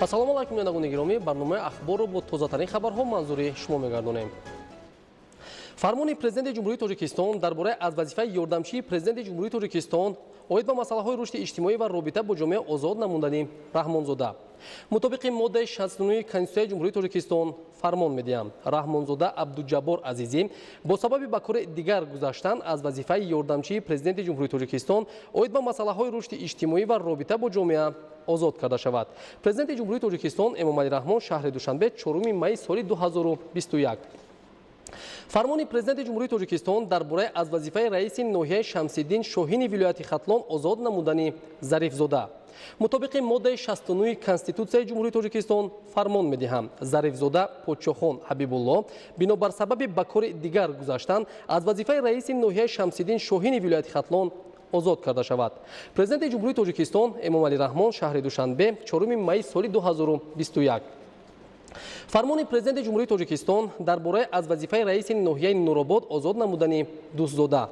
ассалому алайкум янагони гиромӣ, барномаи ахборро бо тозатарин хабарҳо манзури шумо мегардонем. фармони президенти ҷумҳурии Тоҷикистон дар бораи аз вазифаи ёрдамчии президенти ҷумҳурии Тоҷикистон оид ба масъалаҳои рушди иҷтимоӣ ва робита бо ҷомеа озод намудани Раҳмонзода. мутобиқи моддаи 69 Конститутсияи ҷумҳурии Тоҷикистон фармон медиҳам. Раҳмонзода Абдуҷаббор Азизӣ бо сабаби ба кори дигар гузаштан аз вазифаи ёрдамчии президенти ҷумҳурии Тоҷикистон оид ба масъалаҳои рушди иҷтимоӣ ва робита бо ҷомеа озод карда шавад. Президенти ҷумҳурии Тоҷикистон Эмомалӣ Раҳмон шаҳри Душанбе 4 майи соли 2021. фармони президенти ҷумҳурии Тоҷикистон дар бораи аз вазифаи раиси ноҳияи Шамсиддин Шоҳини вилояти Хатлон озод намудани Зарифзода. мутобиқи моддаи 69 Конститутсияи ҷумҳурии Тоҷикистон фармон медиҳам. Зарифзода Подшохон Ҳабибулло бинобар сабаби ба кори дигар гузаштан аз вазифаи раиси ноҳияи Шамсиддин Шоҳини вилояти Хатлон озод карда шавад. Президенти ҷумҳурии Тоҷикистон Эмомалӣ Раҳмон шаҳри Душанбе 4 майи соли 2021. фармони президенти ҷумҳурии Тоҷикистон дар бораи аз вазифаи раиси ноҳияи Нуробод озод намудани Дӯстзода.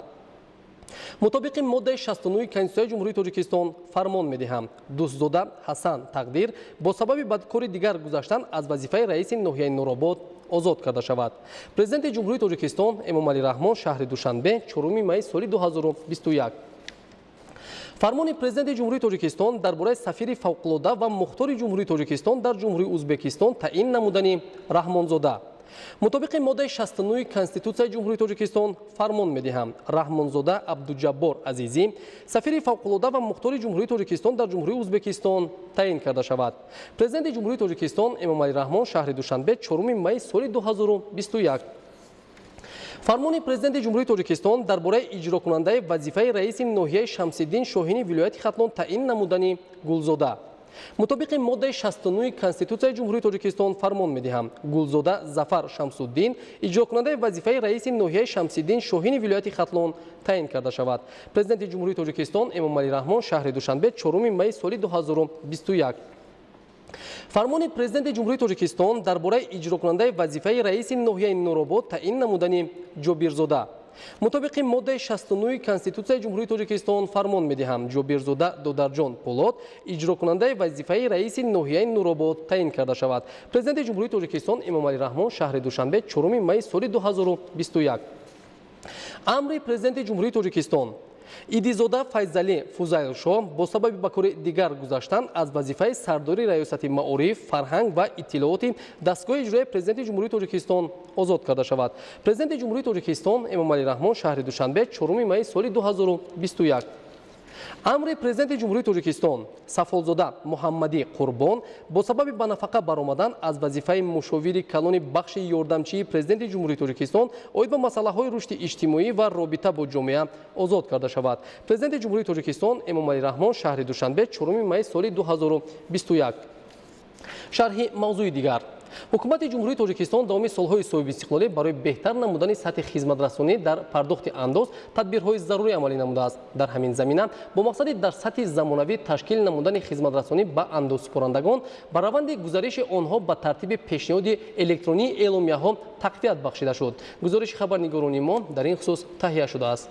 мутобиқи моддаи 69 Конститутсияи ҷумҳурии Тоҷикистон фармон медиҳам. Дӯстзода Ҳасан Тақдир бо сабаби ба кори дигар гузаштан аз вазифаи раиси ноҳияи Нуробод озод карда шавад. Президенти ҷумҳурии Тоҷикистон Эмомалӣ Раҳмон шаҳри Душанбе 4 майи соли 2021. фармони президенти ҷумҳурии Тоҷикистон дар бораи сафири фавқулода ва мухтори ҷумҳурии Тоҷикистон дар ҷумҳурии Узбекистон таъин намудани Раҳмонзода. мутобиқи моддаи 69 Конститутсияи ҷумҳурии Тоҷикистон фармон медиҳам. Раҳмонзода Абдуҷаббор Азизӣ сафири фавқулода ва мухтори ҷумҳурии Тоҷикистон дар ҷумҳурии Узбекистон таъин карда шавад. Президенти ҷумҳурии Тоҷикистон Эмомалӣ Раҳмон шаҳри Душанбе 4 майи соли 2021. фармони президенти ҷумҳурии Тоҷикистон дар бораи иҷрокунандаи вазифаи раиси ноҳияи Шамсиддин Шоҳини вилояти Хатлон таъин намудани Гулзода. мутобиқи моддаи 69 Конститутсияи ҷумҳурии Тоҷикистон фармон медиҳам. Гулзода Зафар Шамсуддин иҷрокунандаи вазифаи раиси ноҳияи Шамсиддин Шоҳини вилояти Хатлон таъин карда шавад. Президенти ҷумҳурии Тоҷикистон Эмомалӣ Раҳмон шаҳри Душанбе 4 майи соли 2021. фармони президенти ҷумҳурии Тоҷикистон дар бораи иҷрокунандаи вазифаи раиси ноҳияи Нуробод таъин намудани Ҷобирзода. мутобиқи моддаи 69 Конститутсияи ҷумҳурии Тоҷикистон фармон медиҳам. Ҷобирзода Додарҷон Полот иҷрокунандаи вазифаи раиси ноҳияи Нуробод таъин карда шавад. Президенти ҷумҳурии Тоҷикистон Эмомалӣ Раҳмон шаҳри Душанбе 4 майи соли 2021. амри президенти ҷумҳурии Тоҷикистон Идизода Файзалӣ Фузайлшо бо сабаби ба кори дигар гузаштан аз вазифаи сардори раёсати маориф, фарҳанг ва иттилооти дастгоҳи иҷроии президенти ҷумҳурии Тоҷикистон озод карда шавад. Президенти ҷумҳурии Тоҷикистон Эмомалӣ Раҳмон шаҳри Душанбе 4 майи соли 2021. амри президенти ҷумҳурии Тоҷикистон Сафолзода Муҳаммадӣ Қурбон бо сабаби ба нафақа баромадан аз вазифаи мушовири калони бахши ёрдамчии президенти ҷумҳурии Тоҷикистон оид ба масъалаҳои рушди иҷтимоӣ ва робита бо ҷомеа озод карда шавад. Президенти ҷумҳурии Тоҷикистон Эмомалӣ Раҳмон шаҳри Душанбе 4 майи соли 2021. шарҳи мавзӯи дигар. ҳукумати ҷумҳурии Тоҷикистон давоми солҳои соҳиби истиқлолӣ барои беҳтар намудани сатҳи хизматрасонӣ дар пардохти андоз тадбирҳои зарурӣ амалӣ намудааст. дар ҳамин замина бо мақсади дар сатҳи замонавӣ ташкил намудани хизматрасонӣ ба андозсупорандагон ба раванди гузариши онҳо ба тартиби пешниҳоди электронии эъломияҳо тақвият бахшида шуд. гузориши хабарнигорони мо дар ин хусус таҳия шудааст.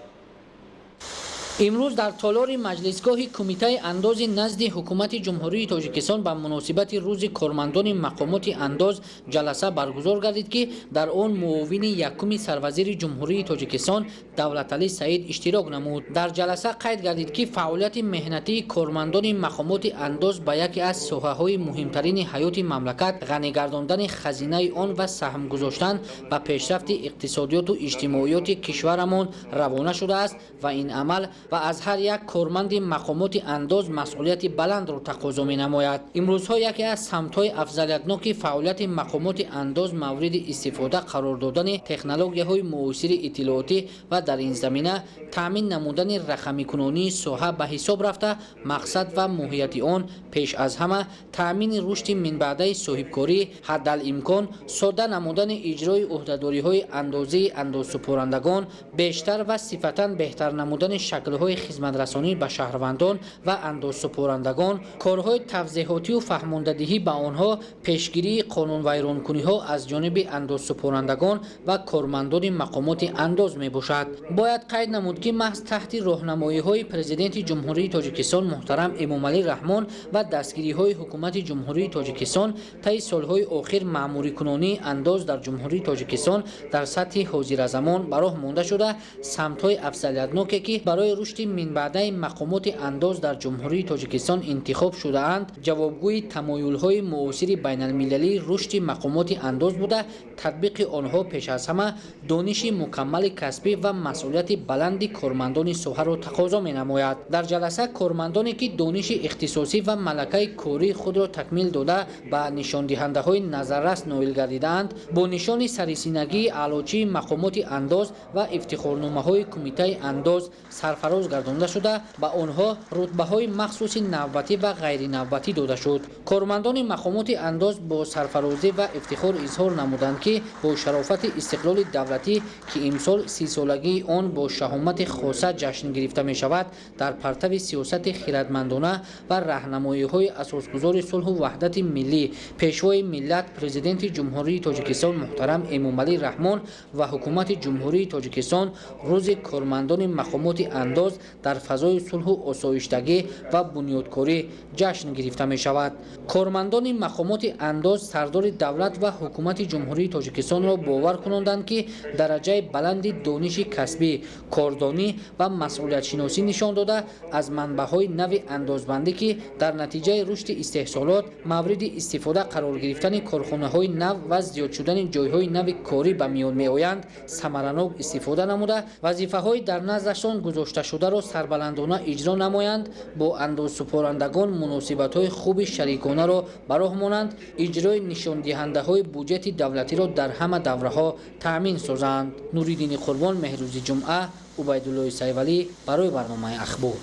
имрӯз дар толори маҷлисгоҳи кумитаи андози назди ҳукумати ҷумҳурии Тоҷикистон ба муносибати рӯзи кормандони мақомоти андоз ҷаласа баргузор гардид ки дар он муовини якуми сарвазири ҷумҳурии Тоҷикистон Давлаталӣ Саид иштирок намуд. дар ҷаласа қайд гардид ки фаъолияти меҳнатии кормандони мақомоти андоз ба яке аз соҳаҳои муҳимтарини ҳаёти мамлакат ғанӣ гардондани хазинаи он ва саҳм гузоштан ба пешрафти иқтисодиёту иҷтимоиёти кишварамон равона шудааст ва ин амал و از هر یک کارمند مقامات انداز مسئولیت بلند را تقاضا می‌نماید. امروزها یکی از سمت‌های افضلیت‌ناک فعالیت مقامات انداز مورد استفاده قرار دادن تکنولوژی‌های معاصر اطلاعاتی و در این زمینه تامین نمودن رقمی کنونی ساحه به حساب رفته مقصد و ماهیت آن پیش از همه تامین رشد من بعد صاحبکاری حدالامکان ساده نمودن اجرای عهده‌داری‌های اندازه اندازسپارندگان بیشتر و صفتاً بهتر نمودن شکل василаҳои хизматрасонӣ ба шаҳрвандон ва андозсупорандагон, корҳои тавзеҳотию фаҳмондадиҳӣ ба онҳо, пешгирии қонунвайронкуниҳо аз ҷониби андозсупорандагон ва кормандони мақомоти андоз мебошад. бояд қайд намуд ки маҳз таҳти роҳнамоиҳои президенти ҷумҳурии тоҷикистон муҳтарам Эмомалӣ Раҳмон ва дастгириҳои ҳукумати ҷумҳурии тоҷикистон таи солҳои охир маъмурикунонии андоз дар ҷумҳурии тоҷикистон дар сатҳи ҳозиразамон ба роҳ монда шуда, самтҳои афзалиятноке ки барои рушди минбаъдаи мақомоти андоз дар ҷумҳурии тоҷикистон интихоб шудаанд, ҷавобгӯи тамоюлҳои муосири байналмилалии рушди мақомоти андоз буда, татбиқи онҳо пеш аз ҳама дониши мукаммали касбӣ ва масъулияти баланди кормандони соҳаро тақозо менамояд. дар ҷаласа кормандоне ки дониши ихтисосӣ ва малакаи кории худро такмил дода ба нишондиҳандаҳои назаррас ноил гардидаанд, бо нишони сарисинагии аълочии мақомоти андоз ва ифтихорномаҳои кумитаи андоз сарфароз гардонда шуда, ба онҳо рутбаҳои махсуси навбатӣ ва ғайринавбатӣ дода шуд. кормандони мақомоти андоз бо сарфарозӣ ва ифтихор изҳор намуданд ки бо шарофати истиқлоли давлатӣ ки имсол 30-солагии он бо шаҳомати хоса ҷашн гирифта мешавад, дар партави сиёсати хиратмандона ва раҳнамоиҳои асосгузори сулҳу ваҳдати миллӣ, пешвои миллат президенти ҷумҳурии тоҷикистон муҳтарам Эмомалӣ Раҳмон ва ҳукумати ҷумҳурии тоҷикистон рӯзи кормандони мақомоти андоз дар фазои сулҳу осоиштагӣ ва бунёдкорӣ ҷашн гирифта мешавад. кормандони мақомоти андоз сардори давлат ва ҳукумати ҷумҳурии тоҷикистонро бовар кунонданд ки дараҷаи баланди дониши касбӣ, кордонӣ ва масъулиятшиносӣ нишон дода, аз манбаъҳои нави андозбандӣ ки дар натиҷаи рушди истеҳсолот мавриди истифода қарор гирифтани корхонаҳои нав ва зиёд шудани ҷойҳои нави корӣ ба миён меоянд, самаранок истифода намуда, вазифаҳои дар наздашон гузошташударо сарбаландона иҷро намоянд, бо андозсупорандагон муносибатҳои хуби шариконаро ба роҳ монанд, иҷрои нишондиҳандаҳои буҷети давлатиро дар ҳама давраҳо таъмин созанд. Нуриддини Қурбон, Меҳрӯзи ҷумъа, Убайдуллои Сайвалӣ барои барномаи Ахбор.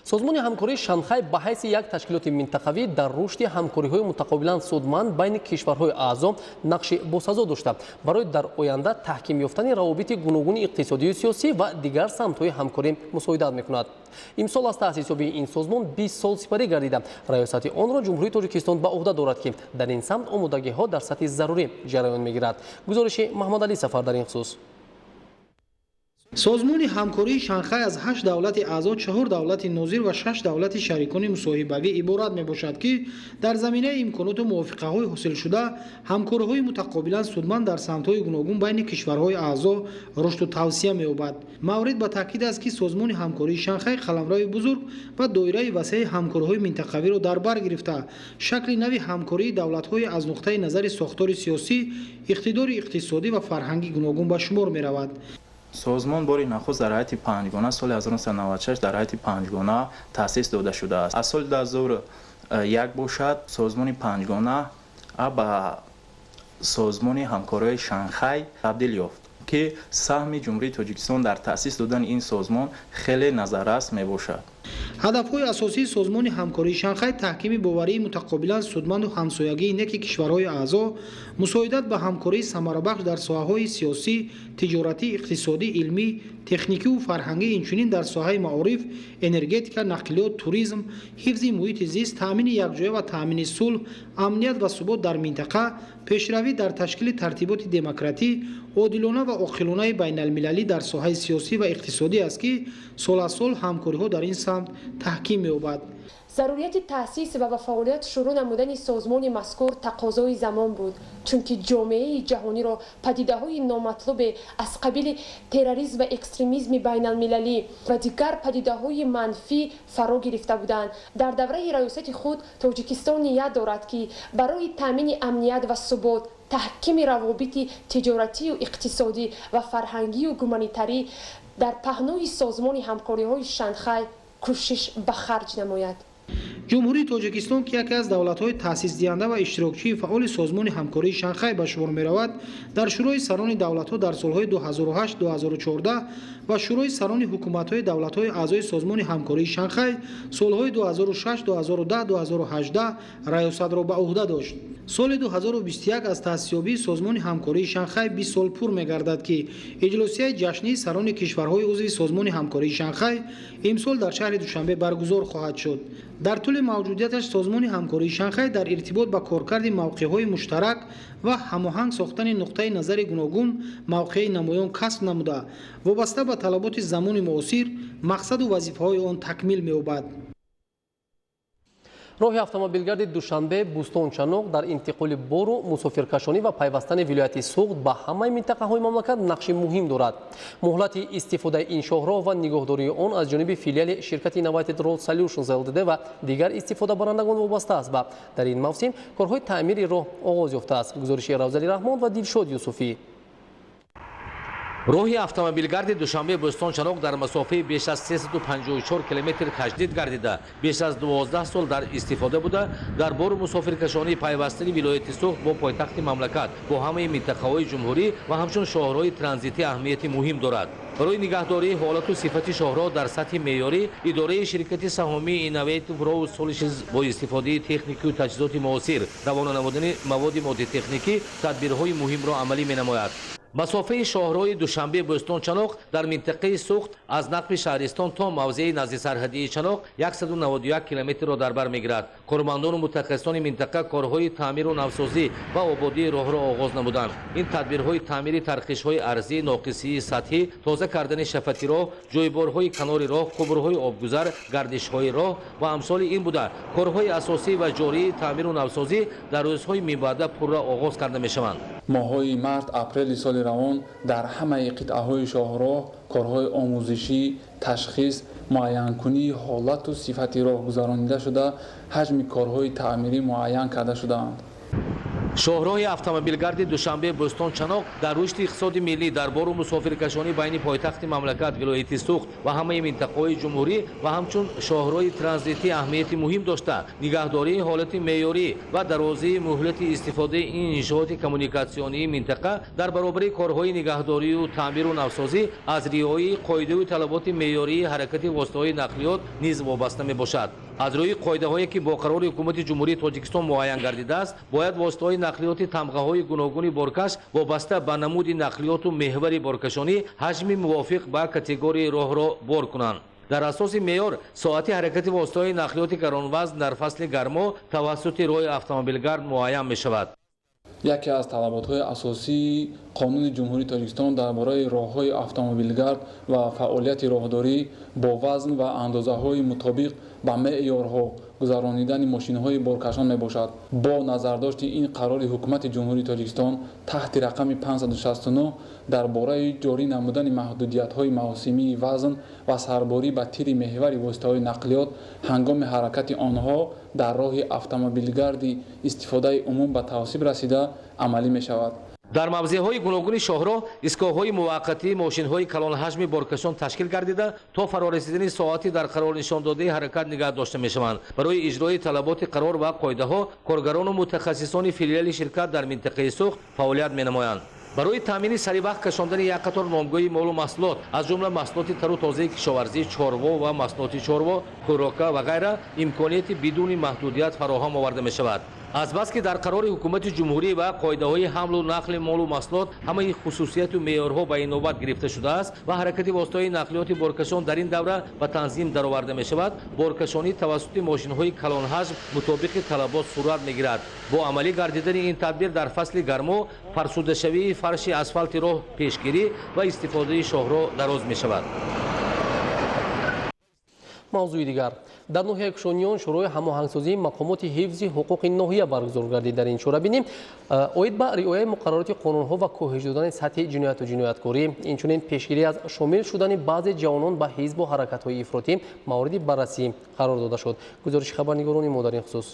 созмони ҳамкории Шанхай ба ҳайси як ташкилоти минтақавӣ дар рушди ҳамкориҳои мутақобилан судманд байни кишварҳои аъзо нақши босазо дошта барои дар оянда таҳким ёфтани равобити гуногуни иқтисодию сиёсӣ ва дигар самтҳои ҳамкорӣ мусоидат мекунад. имсол аз таъсисёбии ин созмон 20 сол сипарӣ гардида, раёсати онро ҷумҳурии Тоҷикистон ба уҳда дорад ки дар ин самт омодагиҳо дар сатҳи зарурӣ ҷараён мегирад. гузориши Маҳмадалӣ Сафар дар ин хусус. созмони ҳамкории Шанхай аз 8 давлати аъзо, 4 давлати нозир ва 6 давлати шарикони мусоҳибавӣ иборат мебошад ки дар заминаи имконоту мувофиқаҳои ҳосилшуда ҳамкориҳои мутақобилан судманд дар самтҳои гуногун байни кишварҳои аъзо рушду тавсия меёбад. маврид ба таъкид аст ки созмони ҳамкории Шанхай қаламрави бузург ва доираи васеъи ҳамкориҳои минтақавиро дар бар гирифта, шакли нави ҳамкории давлатҳои аз нуқтаи назари сохтори сиёсӣ, иқтидори иқтисодӣ ва фарҳангии гуногун ба шумор меравад. созмон бори нахуст дар ҳайати панҷгона соли 1996 дар ҳайати панҷгона таъсис дода шудааст. аз соли 2001 бошад созмони панҷгона ба созмони ҳамкориҳои Шанхай табдил ёфт ки саҳми ҷумҳурии Тоҷикистон дар таъсис додани ин созмон хеле назаррас мебошад. ҳадафҳои асосии созмони ҳамкории Шанхай таҳкими боварии мутақобилан судманду ҳамсоягии неки кишварҳои аъзо, мусоидат ба ҳамкории самарабахш дар соҳаҳои сиёсӣ, тиҷоратӣ, иқтисодӣ, илмӣ, техникиву фарҳангӣ, инчунин дар соҳаи маориф, энергетика, нақлиёт, туризм, ҳифзи муҳити зист, таъмини якҷоя ва таъмини сулҳ, амният ва субот дар минтақа, пешравӣ дар ташкили тартиботи демократӣ, одилона ва оқилонаи байналмилалӣ дар соҳаи сиёсӣ ва иқтисодӣ аст ки сол аз сол ҳамкориҳо дар ин самт таҳким меёбад. зарурияти таъсис ва ба фаъолият шурӯъ намудани созмони мазкур тақозои замон буд, чунки ҷомеаи ҷаҳониро падидаҳои номатлубе аз қабили терроризм ва экстремизми байналмилалӣ ва дигар падидаҳои манфӣ фаро гирифта буданд. дар давраи раёсати худ Тоҷикистон ният дорад ки барои таъмини амният ва субот, таҳкими равобити тиҷоратию иқтисодӣ ва фарҳангию гуманитарӣ дар паҳнӯи созмони ҳамкориҳои Шанхай кӯшиш ба харҷ намояд. ҷумҳурии тоҷикистон ки яке аз давлатҳои таъсисдиҳанда ва иштирокчии фаъоли созмони ҳамкории шанхай ба шумор меравад, дар шӯрои сарони давлатҳо дар солҳои 2008-2014 ва шӯрои сарони ҳукуматҳои давлатҳои аъзои созмони ҳамкории шанхай солҳои 2006, 2010, 2018 раёсатро ба уҳда дошт. соли 2021 аз таъсисёбии созмони ҳамкории шанхай 20 сол пур мегардад, ки иҷлосияи ҷашнии сарони кишварҳои узви созмони ҳамкории шанхай имсол дар шаҳри Душанбе баргузор хоҳад шуд. дар тӯли мавҷудияташ созмони ҳамкории шанхай дар иртибот ба коркарди мавқеъҳои муштарак ва ҳамоҳанг сохтани нуқтаи назари гуногун мавқеи намоён касб намуда, вобаста ба талаботи замони муосир мақсаду вазифаҳои он такмил меёбад. роҳи автомобилгарди Душанбе Бӯстончаноқ дар интиқоли бору мусофиркашонӣ ва пайвастани вилояти Суғд ба ҳамаи минтақаҳои мамлакат нақши муҳим дорад. муҳлати истифодаи ин шоҳроҳ ва нигоҳдории он аз ҷониби филиали ширкати Innovated Road Solutions Ltd ва дигар истифодабарандагон вобаста аст ва дар ин мавсим корҳои таъмири роҳ оғоз ёфтааст. гузориши Равзали Раҳмон ва Дилшод Юсуфӣ. роҳи автомобилгарди Душанбе Бӯстончаноқ дар масофаи беш аз 354 километр таҷдид гардида, беш аз 12 сол дар истифода буда, дар бору мусофиркашонии пайвастани вилояти Суғд бо пойтахти мамлакат бо ҳамаи минтақаҳои ҷумҳурӣ ва ҳамчун шоҳроҳи транзитӣ аҳамияти муҳим дорад. барои нигаҳдории ҳолату сифати шоҳроҳ дар сатҳи меъёрӣ, идораи ширкати саҳомии Innovated Road Solutions бо истифодаи техникию таҷҳизоти муосир, равона намудани маводи моддитехникӣ тадбирҳои муҳимро амалӣ менамояд. масофаи шоҳроҳи Душанбе Бӯстончаноқ дар минтақаи Суғд аз нақби шаҳристон то мавзеи назди сарҳадии Чаноқ 191 километрро дар бар мегирад. Кормандону мутахассисони минтақа корҳои таъмиру навсозӣ ва ободии роҳро оғоз намуданд. ин тадбирҳои таъмири тархишҳои арзӣ, ноқисии сатҳӣ, тоза кардани шафати роҳ, ҷойборҳои канори роҳ, қубурҳои обгузар, гардишҳои роҳ ва амсоли ин буда корҳои асосӣ ва ҷории таъмиру навсозӣ дар рӯзҳои минбаъда пурра оғоз карда мешаванд. моҳҳои март, апрели соли равон дар ҳамаи қитъаҳои шоҳроҳ корҳои омӯзишӣ, ташхис, муайянкунии ҳолату сифати роҳ гузаронида шуда, ҳаҷми корҳои таъмирӣ муайян карда шудаанд. шоҳроҳи автомобилгарди Душанбе Бӯстончаноқ дар рушди иқтисоди миллӣ дар бору мусофиркашонӣ байни пойтахти мамлакат, вилояти Суғд ва ҳамаи минтақаҳои ҷумҳурӣ ва ҳамчун шоҳроҳи транзитӣ аҳамияти муҳим дошта, нигаҳдории ҳолати меъёрӣ ва дарозии муҳлати истифодаи ин иншооти коммуникатсионии минтақа дар баробари корҳои нигаҳдорию таъмиру навсозӣ аз риояи қоидаву талаботи меъёрии ҳаракати воситаҳои нақлиёт низ вобаста мебошад. аз рӯи қоидаҳое ки бо қарори ҳукумати ҷумҳурии Тоҷикистон муайян гардидааст, бояд воситаҳои нақлиёти тамғаҳои гуногуни боркаш вобаста ба намуди нақлиёту меҳвари боркашонӣ ҳаҷми мувофиқ ба категорияи роҳро бор кунанд. дар асоси меъёр соати ҳаракати воситаҳои нақлиёти гаронвазн дар фасли гармо тавассути роҳи автомобилгард муайян мешавад. яке аз талаботҳои асосии қонуни ҷумҳурии Тоҷикистон дар бораи роҳҳои автомобилгард ва фаъолияти роҳдорӣ бо вазн ва андозаҳои мутобиқ ба меъёрҳо гузаронидани мошинҳои боркашон мебошад. бо назардошти ин қарори ҳукумати ҷумҳурии Тоҷикистон таҳти рақами 569 дар бораи ҷорӣ намудани маҳдудиятҳои мавсимии вазн ва сарборӣ ба тири меҳвари воситаҳои нақлиёт ҳангоми ҳаракати онҳо дар роҳи автомобилгарди истифодаи умум ба тавсиб расида амалӣ мешавад. дар мавзеъҳои гуногуни шоҳроҳ истгоҳҳои муваққатӣ мошинҳои калонҳаҷми боркашон ташкил гардида то фарорасидани соати дар қарорнишондодаи ҳаракат нигаҳ дошта мешаванд. барои иҷрои талаботи қарор ва қоидаҳо коргарону мутахассисони филиали ширкат дар минтақаи Суғд фаъолият менамоянд. барои таъмини саривақт кашондани як қатор номгӯи молу маҳсулот аз ҷумла маҳсулоти тару тозаи кишоварзӣ, чорво ва маҳсулоти чорво, хӯрока ва ғайра имконияти бидуни маҳдудият фароҳам оварда мешавад. азбаски дар қарори ҳукумати ҷумҳурӣ ва қоидаҳои ҳамлу нақли молу маҳсулот ҳамаи хусусияту меъёрҳо ба инобат гирифта шудааст ва ҳаракати воситаҳои нақлиёти боркашон дар ин давра ба танзим дароварда мешавад. боркашонӣ тавассути мошинҳои калонҳаҷм мутобиқи талабот сурат мегирад. бо амалӣ гардидани ин тадбир дар фасли гармо фарсудашавии фарши асфалти роҳ пешгирӣ ва истифодаи шоҳроҳ дароз мешавад. мавзӯи дигар дар ноҳияи кушониён шӯрои ҳамоҳангсозии мақомоти ҳифзи ҳуқуқи ноҳия баргузор гардид. дар ин чора бинем оид ба риояи муқаррароти қонунҳо ва коҳиш додани сатҳи ҷинояту ҷинояткорӣ, инчунин пешгирӣ аз шомил шудани баъзе ҷавонон ба ҳизбу ҳаракатҳои ифротӣ мавриди баррасӣ қарор дода шуд. гузориши хабарнигорони мо дар ин хусус.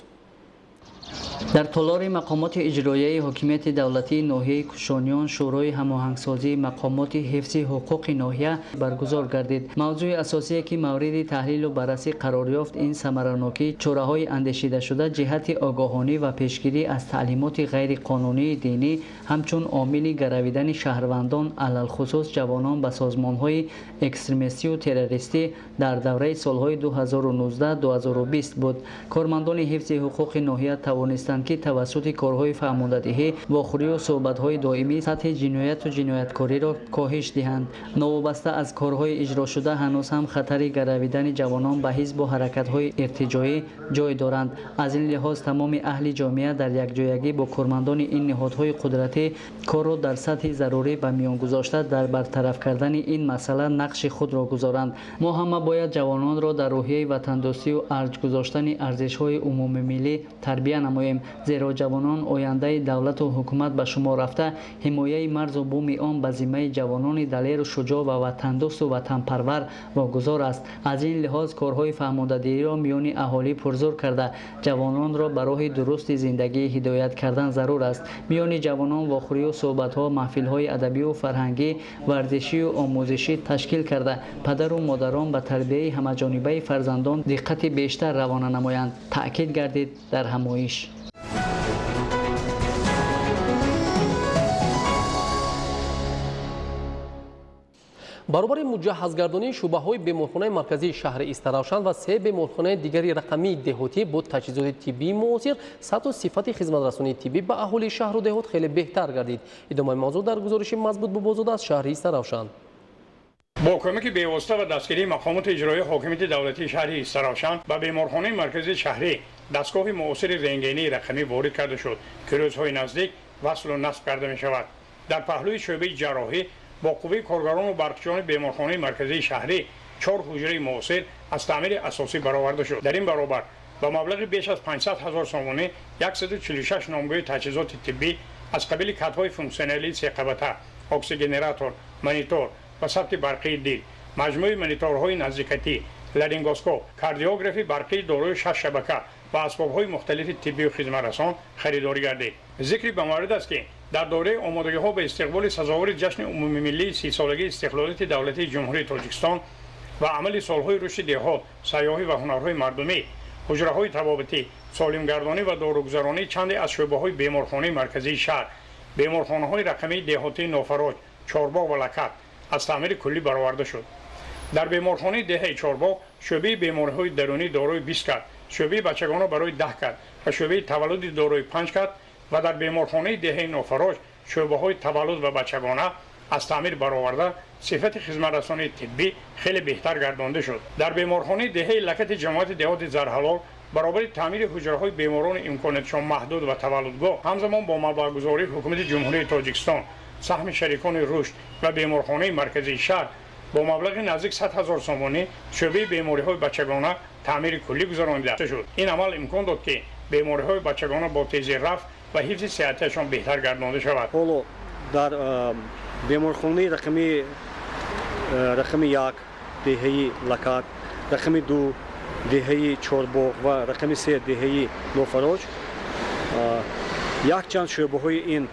در تالار مقامات اجرایی حاکمیت دولتی ناحیه کوشانیان شورای هماهنگسازی مقامات حفظ حقوق ناحیه برگزار گردید. موضوع اساسی که مورد تحلیل و بررسی قرار یافت این ثمراناکی چاره‌های اندیشیده شده جهت آگاهانی و پیشگیری از تعلیمات غیر قانونی دینی همچون عامل گرویدن شهروندان علل خصوص جوانان به سازمان‌های اکستریمیستی و تروریستی در دوره سال‌های 2019-2020 بود. کارمندان حفظ حقوق ناحیه توانستند که توسط کارهای فرماندهی واخوری و صحبت‌های دائمی سطح جنایت و جنایتکاری را کاهش دهند. نوابسته از کارهای اجرا شده هنوز هم خطر گرویدن جوانان به حزب و حرکت‌های ارتجاعی جای دارند. از این لحاظ تمام اهل جامعه در یکجایگی با کارمندان این نهادهای قدرتی کار را در سطح ضروری به میان گذاشته در برطرف کردن این مسئله نقش خود را گذارند. ما همه باید جوانان را در روحیه وطندوستی و ارج گذاشتن ارزش‌های عمومی ملی تربیت نماییم، زیرا جوانان آینده دولت و حکومت به شما رفته. حمایت مرز و بوم آن به ذمه جوانان دلیر و شجاع و وطندوست و وطنپرور واگذار است. از این لحاظ کارهای فرماندهی را میان اهالی پرزور کرده جوانان را به راه درست زندگی هدایت کردن ضرور است. میان جوانان واخوری و صحبت‌ها، محفل‌های ادبی و فرهنگی، ورزشی و آموزشی تشکیل کرده پدر و مادران به تربیت همه‌جانبه فرزندان دقت بیشتر روانه نمایند، تأکید گردید در همایش. برابر مجهزگردانی شعبه‌های بیمارخانه مرکزی شهر استراوشان و 3 بیمارخانه دیگری رقمی دهاتی با تجهیزات طبی معاصر سطح و صفت خدمت‌رسانی طبی به اهالی شهر و دهات خیلی بهتر گردید. ادامه موضوع در گزارش مضبوط با بازدید از شهر استراوشان. با کمک پیوسته و دستگیری مقامات اجرایی حاکمیت دولتی شهر استراوشان به بیمارخانه مرکزی شهری دستگاه معاصر رنگینی رقمی وارد کرده شد که روزهای نزدیک وصل و نصب کرده می شود. در پهلوی شعبه جراحی با قوه کارگران و برقیان بیمارخانه مرکزی شهری 4 حجره معاصر از تعمیر اساسی برآورده شد. در این برابر با مبلغ بیش از 500,000 سومانی 146 نامگاه تجهیزات طبی از قبیل کت‌های فونکسیونالی 3 قبطه، اکسیژنراتور، مانیتور و ثبت برقی دل، مجموعه مانیتورهای نزدیکیتی، لارینگوسکوپ، کاردیوگرافی برقی دارای 6 شبکه و اسباب‌های مختلف طبی و خدمت‌رسان خریداری گردید. ذکر به مورد است که در دوره آمادگی‌ها به استقبال سزاوار جشن عمومی ملی 30 سالگی استقلالیت دولتی جمهوری تاجیکستان و عمل سالهای رشد دهات، سیاحی و هنرهای مردمی، حجره‌های طبابتی، سالمگردانی و داروگذرانی چند از شعبه‌های بیمارخانه مرکزی شهر، بیمارخانه‌های رقمی دهاتی نوفراج، چارباغ و لکت از تعمیر کلی برآورده شد. در بیمارخانه دهه چارباغ شعبه بیماری‌های درونی دارای 20 کت، شعبه بچگانه برای 10 کت و شعبه تولد دارای 5 کت و در بیمارخانه دهه نوفراج شعبه‌های تولد و بچگانه از تعمیر برآورده صفت خدمت‌رسانی طبی خیلی بهتر گردانده شد. در بیمارخانه دهه لکت جماعت دهات زرحلال برابر تعمیر حجره‌های بیماران امکاناتشان محدود و تولدگاه همزمان با مبلغ‌گذاری حکومت جمهوری تاجیکستان سهم شریکان رشد و بیمارخانه مرکزی شهر با مبلغ نزدیک 100,000 سومانی شعبه بیماری‌های بچگانه تعمیر کلی گذرانیده شد. این عمل امکان داد که بیماری‌های بچگانه با تیزی رفع و حفظ صحتشان بهتر گردانده شود. حالا در بیمارخانه رقم 1 دهه لکات، رقم 2 دهه چارباغ و رقم 3 دهه نوفراج یک چند شعبه‌های این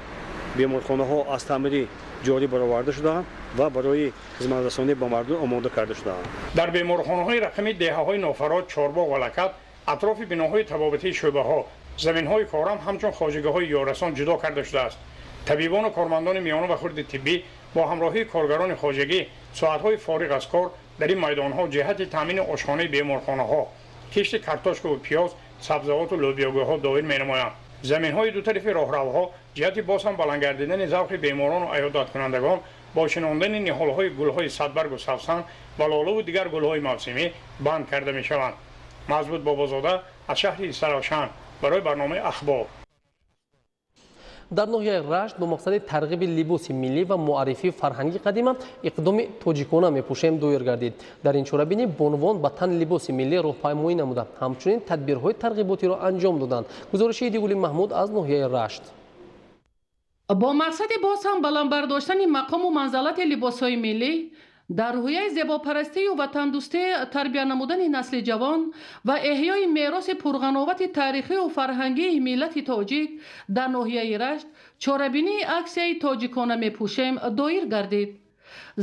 بیمارخانه‌ها از تعمیر جاری برآورده شده‌اند و برای خدمت‌رسانی به مردم آماده کرده شده‌اند. در بیمارخانه‌های رقمی دهه‌های نوفراج، چارباغ و لکت اطراف بناهای طبابتی شعبه‌ها زمین‌های کارم همچون خواجگی‌های یارسان جدا کرده شده است. طبیبان و کارمندان میانه و خرد طبی با همراهی کارگران خواجگی ساعت‌های فارغ از کار در این میدان‌ها جهت تامین آشخانه بیمارخانه‌ها، کشت کارتوشک و پیاز، سبزیجات و لوبیاگی‌ها دایر می‌نمایند. زمین‌های دو طرف راهروها جهت باز هم بلند گردیدن ذوق بیماران و عیادت کنندگان با شناندن نهال‌های گل‌های صدبرگ و سوسن و لاله و دیگر گل‌های موسمی بند کرده می‌شوند. مضبوط بابازاده از شهر استراوشان برای برنامه اخبار. در ناحیه رشت با مقصد ترغیب لباس ملی و معرفی فرهنگی قدیم اقدام تاجیکانه میپوشیم دایر گردید. در این چاره‌بینی بانوان به تن لباس ملی راهپیمایی نموده، همچنین تدبیرهای ترغیباتی را انجام دادند. گزارش دیگولی محمود از ناحیه رشت. با مقصد باز هم بلند برداشتن مقام و منزلت لباس‌های ملی дар роҳияи зебопарастию ватандӯстӣ тарбия намудани насли ҷавон ва эҳёи мероси пурғановати таърихию фарҳангии миллати тоҷик дар ноҳияи Рашт чорабинии аксияи тоҷикона мепӯшем доир гардид.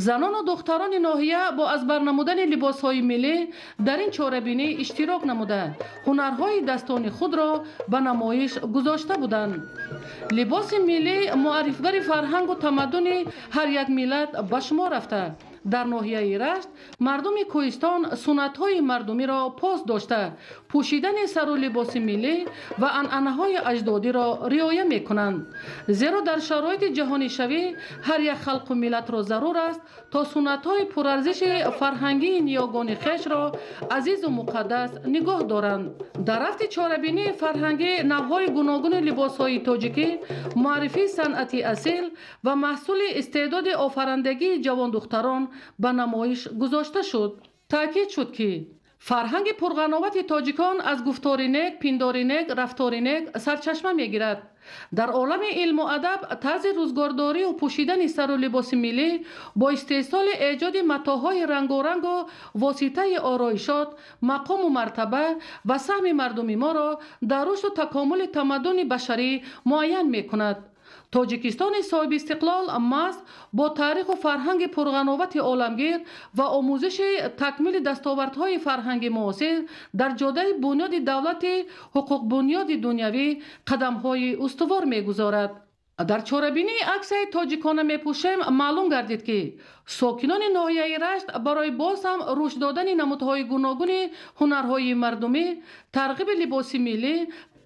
занону духтарони ноҳия бо азбар намудани либосҳои миллӣ дар ин чорабинӣ иштирок намуда ҳунарҳои дастони худро ба намоиш гузошта буданд. либоси миллӣ муаррифгари фарҳангу тамаддуни ҳар як миллат ба шумор рафта. дар ноҳияи Рашт мардуми Кӯҳистон суннатҳои мардумиро пос дошта пӯшидани сару либоси миллӣ ва анъанаҳои аҷдодиро риоя мекунанд. зеро дар шароити ҷаҳонишавӣ ҳар як халқу миллатро зарур аст то суннатҳои пурарзиши фарҳангии ниёгони хешро азизу муқаддас нигоҳ доранд. дар рафти чорабинии фарҳангӣ навъҳои гуногуни либосҳои тоҷикӣ муаррифии санъати асил ва маҳсули истеъдоди офарандагии ҷавондухтарон ба намоиш гузошта шуд. таъкид шуд ки фарҳанги пурғановати тоҷикон аз гуфтори нек, пиндори нек, рафтори нек сарчашма мегирад. дар олами илму адаб тарзи рӯзгордорию пӯшидани сару либоси миллӣ бо истеҳсоли эҷоди матоъҳои рангорангу воситаи ороишот мақому мартаба ва саҳми мардуми моро дар рушду такомули тамаддуни башарӣ муайян мекунад. тоҷикистони соҳибистиқлол маҳз бо таъриху фарҳанги пурғановати оламгир ва омӯзиши такмили дастовардҳои фарҳанги муосир дар ҷодаи бунёди давлати ҳуқуқбунёди дунявӣ қадамҳои устувор мегузорад. дар чорабинии аксияи тоҷикона мепӯшем маълум гардид ки сокинони ноҳияи Рашт барои боз ҳам рушд додани намудҳои гуногуни ҳунарҳои мардумӣ тарғиби либоси миллӣ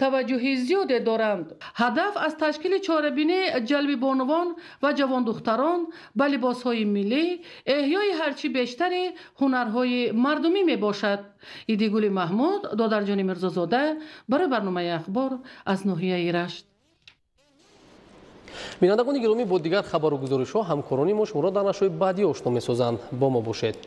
таваҷҷӯҳи зиёде доранд. ҳадаф аз ташкили чорабинӣ ҷалби бонувон ва ҷавондухтарон ба либосҳои миллӣ эҳёи ҳарчи бештари ҳунарҳои мардумӣ мебошад. идигули маҳмуд, додарҷони мирзозода, барои барномаи ахбор аз ноҳияи Рашт. бинандагони гиромӣ, бо дигар хабару гузоришҳо ҳамкорони мо шуморо дар нашои баъдӣ ошно месозанд. бо мо бошед.